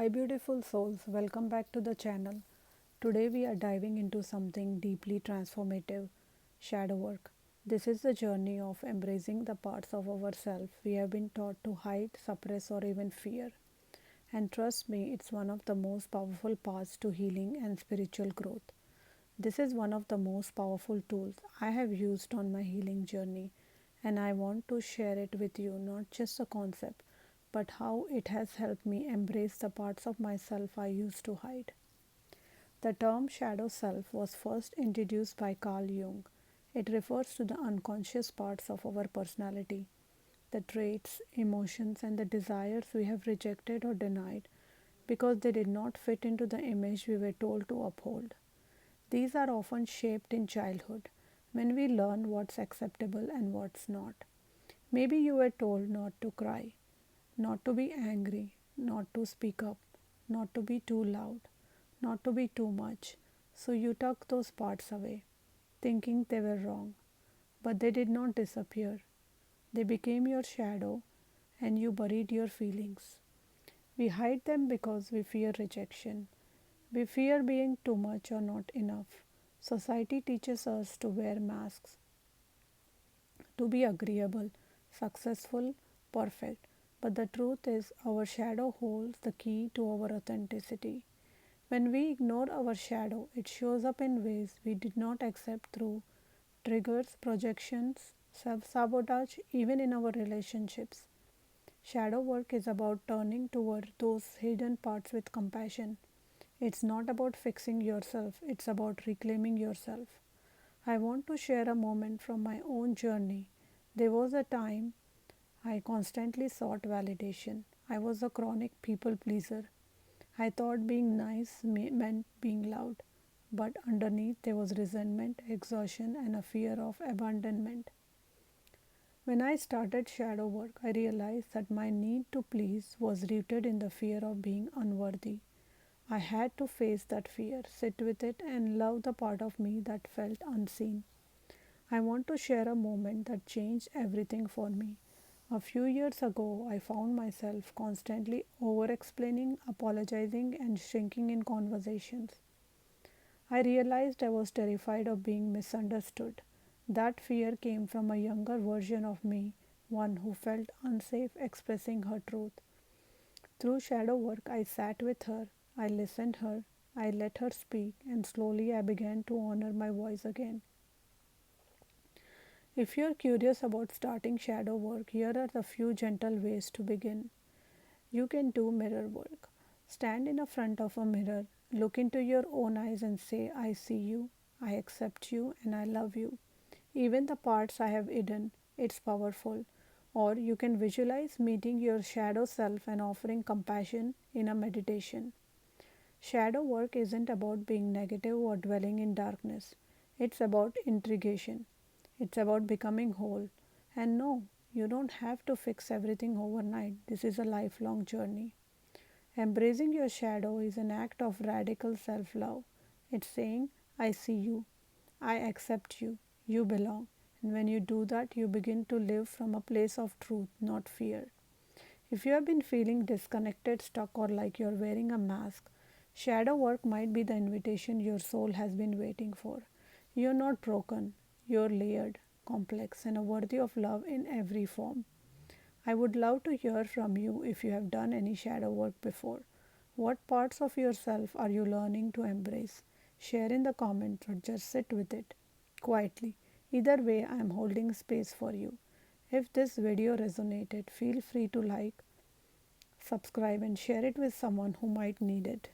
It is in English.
Hi, beautiful souls, welcome back to the channel. Today, we are diving into something deeply transformative, shadow work. This is the journey of embracing the parts of ourselves we have been taught to hide, suppress, or even fear. And trust me, it's one of the most powerful paths to healing and spiritual growth. This is one of the most powerful tools I have used on my healing journey, and I want to share it with you, not just a concept, but how it has helped me embrace the parts of myself I used to hide. The term shadow self was first introduced by Carl Jung. It refers to the unconscious parts of our personality, the traits, emotions, and the desires we have rejected or denied because they did not fit into the image we were told to uphold. These are often shaped in childhood when we learn what's acceptable and what's not. Maybe you were told not to cry, not to be angry, not to speak up, not to be too loud, not to be too much. So you tucked those parts away, thinking they were wrong. But they did not disappear. They became your shadow and you buried your feelings. We hide them because we fear rejection. We fear being too much or not enough. Society teaches us to wear masks, to be agreeable, successful, perfect. But the truth is, our shadow holds the key to our authenticity. When we ignore our shadow, it shows up in ways we did not accept through triggers, projections, self sabotage, even in our relationships. Shadow work is about turning toward those hidden parts with compassion. It's not about fixing yourself, it's about reclaiming yourself. I want to share a moment from my own journey. There was a time I constantly sought validation. I was a chronic people pleaser. I thought being nice meant being loud, but underneath there was resentment, exhaustion, and a fear of abandonment. When I started shadow work, I realized that my need to please was rooted in the fear of being unworthy. I had to face that fear, sit with it, and love the part of me that felt unseen. I want to share a moment that changed everything for me. A few years ago, I found myself constantly over explaining, apologizing, and shrinking in conversations. I realized I was terrified of being misunderstood. That fear came from a younger version of me, one who felt unsafe expressing her truth. Through shadow work, I sat with her, I listened her, I let her speak, and slowly I began to honor my voice again. If you're curious about starting shadow work, here are the few gentle ways to begin. You can do mirror work. Stand in the front of a mirror, look into your own eyes and say, I see you, I accept you, and I love you. Even the parts I have hidden, it's powerful. Or you can visualize meeting your shadow self and offering compassion in a meditation. Shadow work isn't about being negative or dwelling in darkness. It's about integration. It's about becoming whole. And no, you don't have to fix everything overnight. This is a lifelong journey. Embracing your shadow is an act of radical self love. It's saying, I see you, I accept you, you belong. And when you do that, you begin to live from a place of truth, not fear. If you have been feeling disconnected, stuck, or like you're wearing a mask, shadow work might be the invitation your soul has been waiting for. You're not broken, you're layered, complex, and worthy of love in every form. I would love to hear from you if you have done any shadow work before. What parts of yourself are you learning to embrace? Share in the comments or just sit with it quietly. Either way, I am holding space for you. If this video resonated, feel free to like, subscribe, and share it with someone who might need it.